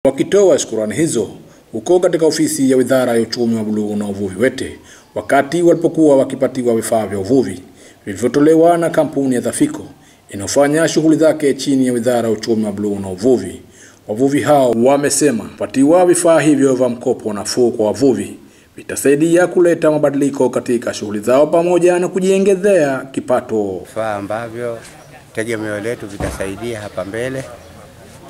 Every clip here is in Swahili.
Wakitoa shukrani hizo huko katika ofisi ya Wizara ya Uchumi wa Buluu na Uvuvi Wete, wakati walipokuwa wakipatiwa vifaa vya uvuvi vilivyotolewa na kampuni ya Dhafiko inayofanya shughuli zake chini ya Wizara ya Uchumi wa Buluu na Uvuvi. Wavuvi hao wamesema kupatiwa vifaa hivyo vya mkopo nafuu kwa wavuvi vitasaidia kuleta mabadiliko katika shughuli zao pamoja na kujiongezea kipato. Vifaa ambavyo tegemeo letu vitasaidia hapa mbele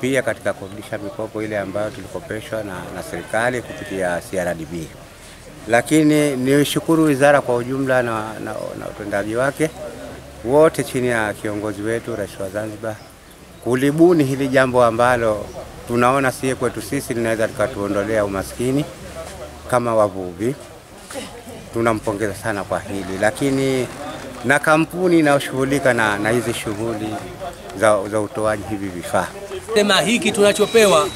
pia katika kurudisha mikopo ile ambayo tulikopeshwa na serikali kupitia CRDB. Lakini nishukuru wizara kwa ujumla na utendaji wake wote chini ya kiongozi wetu Rais wa Zanzibar kulibuni hili jambo ambalo tunaona sie kwetu sisi linaweza tukatuondolea umaskini kama wavuvi. Tunampongeza sana kwa hili, lakini na kampuni inayoshughulika na hizi shughuli za utoaji hivi vifaa. Sema hiki tunachopewa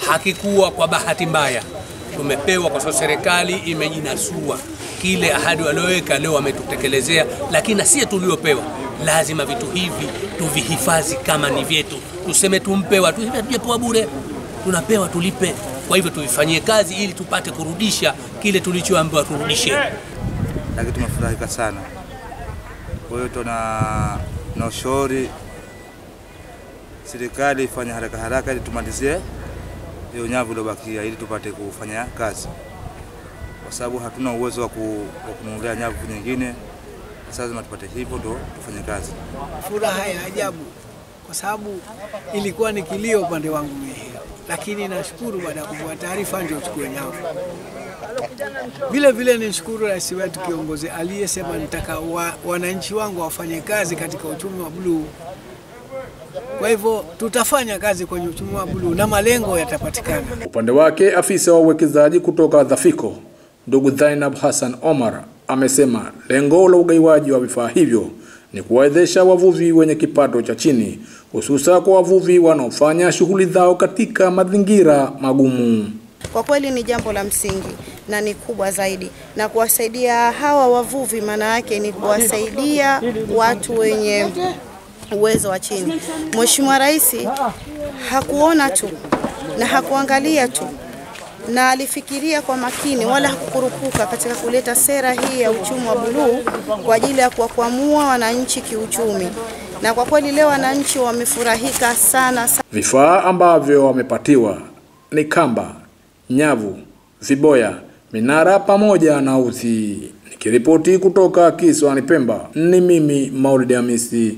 hakikuwa kwa bahati mbaya. Tumepewa kwa sababu serikali imejinasua kile ahadi walioweka leo wametutekelezea, lakini na sisi tuliopewa lazima vitu hivi tuvihifadhi kama ni vyetu. Tuseme tumpe watu hivi hatujapewa bure. Tunapewa tulipe. Kwa hivyo tuvifanyie kazi ili tupate kurudisha kile tulichoambiwa turudishe. Lakini tumefurahika sana. Kwa hiyo tuna ushauri serikali ifanye haraka ili tumalizie hiyo nyavu iliyobakia ili tupate kufanya kazi. Kwa sababu hatuna uwezo wa kununulia nyavu nyingine. Sasa lazima tupate hivyo ndo tufanye kazi. Furaha ya ajabu kwa sababu ilikuwa ni kilio upande wangu mimi. Lakini nashukuru baada ya kupata taarifa ndio chukue nyavu. Vile nishukuru rais wetu kiongozi aliyesema nitaka wananchi wangu wafanye kazi katika uchumi wa buluu. Kwa hivyo tutafanya kazi kwenye uchumi wa buluu na malengo yatapatikana. Upande wake afisa wa uwekezaji kutoka Dhafiko, ndugu Zainab Hassan Omar, amesema lengo la ugaiwaji wa vifaa hivyo ni kuwawezesha wavuvi wenye kipato cha chini, hususa kwa wavuvi wanaofanya shughuli zao katika mazingira magumu. Kwa kweli ni jambo la msingi na ni kubwa zaidi, na kuwasaidia hawa wavuvi maana yake ni kuwasaidia watu wenye uwezo wa chini. Mheshimiwa Rais hakuona tu na hakuangalia tu, na alifikiria kwa makini wala hakukurupuka katika kuleta sera hii ya uchumi wa buluu kwa ajili ya kuwakwamua wananchi kiuchumi. Na kwa kweli leo wananchi wamefurahika sana. Vifaa ambavyo wamepatiwa ni kamba, nyavu, viboya, minara pamoja na uzi. Nikiripoti kutoka Kisiwani Pemba, ni mimi Maulid Hamisi.